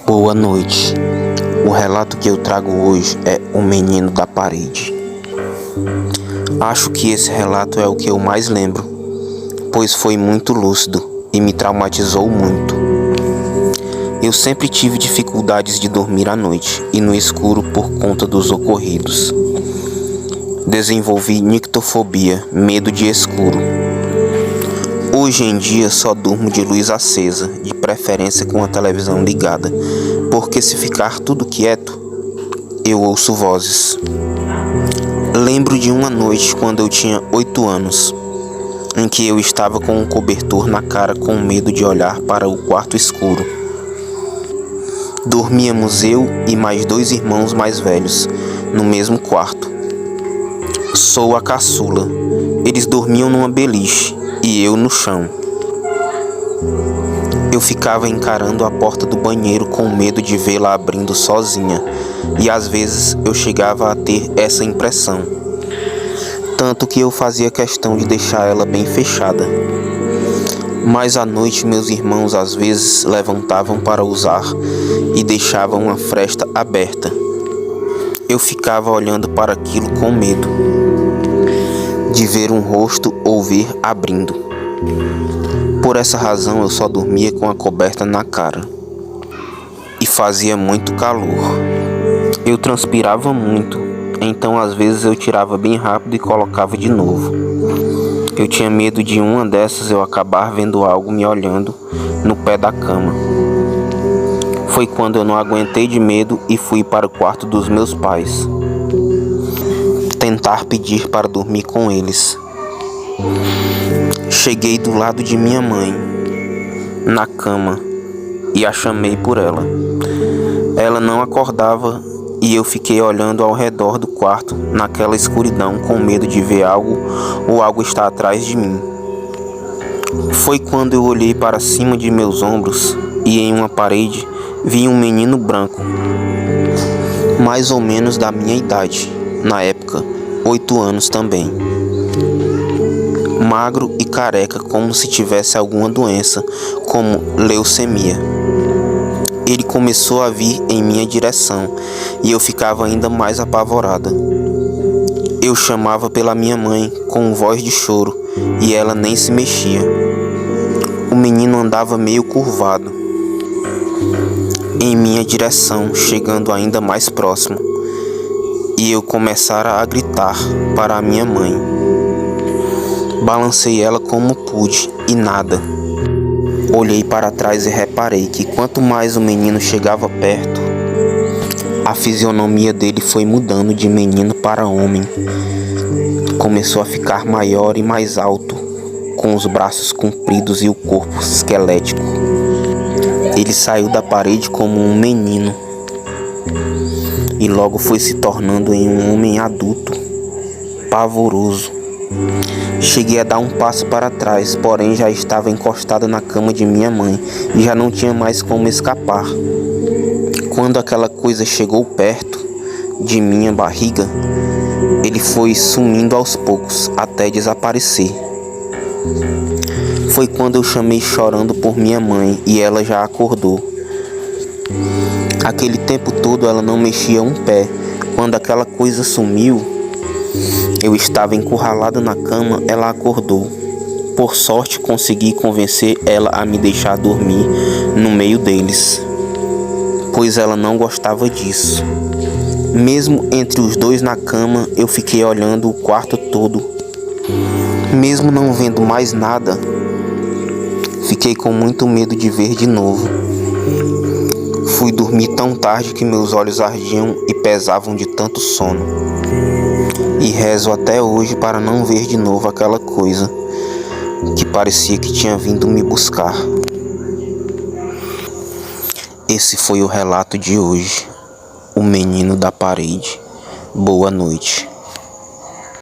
Boa noite. O relato que eu trago hoje é O Menino da Parede. Acho que esse relato é o que eu mais lembro, pois foi muito lúcido e me traumatizou muito. Eu sempre tive dificuldades de dormir à noite e no escuro por conta dos ocorridos. Desenvolvi nictofobia, medo de escuro. Hoje em dia só durmo de luz acesa, de preferência com a televisão ligada, porque se ficar tudo quieto, eu ouço vozes. Lembro de uma noite quando eu tinha 8 anos, em que eu estava com um cobertor na cara com medo de olhar para o quarto escuro. Dormíamos eu e mais 2 irmãos mais velhos, no mesmo quarto. Sou a caçula. Eles dormiam numa beliche e eu no chão. Eu ficava encarando a porta do banheiro com medo de vê-la abrindo sozinha, e às vezes eu chegava a ter essa impressão, tanto que eu fazia questão de deixar ela bem fechada. Mas à noite meus irmãos às vezes levantavam para usar e deixavam a fresta aberta. Eu ficava olhando para aquilo com medo de ver um rosto ou ver abrindo. Por essa razão eu só dormia com a coberta na cara. E fazia muito calor. Eu transpirava muito, então às vezes eu tirava bem rápido e colocava de novo. Eu tinha medo de uma dessas eu acabar vendo algo me olhando no pé da cama. Foi quando eu não aguentei de medo e fui para o quarto dos meus pais, tentar pedir para dormir com eles. Cheguei do lado de minha mãe, na cama, e a chamei por ela. Ela não acordava e eu fiquei olhando ao redor do quarto, naquela escuridão, com medo de ver algo ou algo estar atrás de mim. Foi quando eu olhei para cima de meus ombros e em uma parede vi um menino branco, mais ou menos da minha idade, na época, 8 anos também. Magro e careca, como se tivesse alguma doença, como leucemia. Ele começou a vir em minha direção e eu ficava ainda mais apavorada. Eu chamava pela minha mãe com voz de choro e ela nem se mexia. O menino andava meio curvado em minha direção, chegando ainda mais próximo, e eu começara a gritar para a minha mãe. Balancei ela como pude e nada. Olhei para trás e reparei que quanto mais o menino chegava perto, a fisionomia dele foi mudando de menino para homem. Começou a ficar maior e mais alto, com os braços compridos e o corpo esquelético. Ele saiu da parede como um menino e logo foi se tornando em um homem adulto, pavoroso. Cheguei a dar um passo para trás, porém já estava encostada na cama de minha mãe e já não tinha mais como escapar. Quando aquela coisa chegou perto de minha barriga, ele foi sumindo aos poucos até desaparecer. Foi quando eu chamei chorando por minha mãe e ela já acordou. Aquele tempo todo ela não mexia um pé. Quando aquela coisa sumiu, eu estava encurralado na cama, ela acordou. Por sorte consegui convencer ela a me deixar dormir no meio deles, pois ela não gostava disso. Mesmo entre os dois na cama, eu fiquei olhando o quarto todo. Mesmo não vendo mais nada, fiquei com muito medo de ver de novo. Fui dormir tão tarde que meus olhos ardiam e pesavam de tanto sono. E rezo até hoje para não ver de novo aquela coisa que parecia que tinha vindo me buscar. Esse foi o relato de hoje. O Menino da Parede. Boa noite.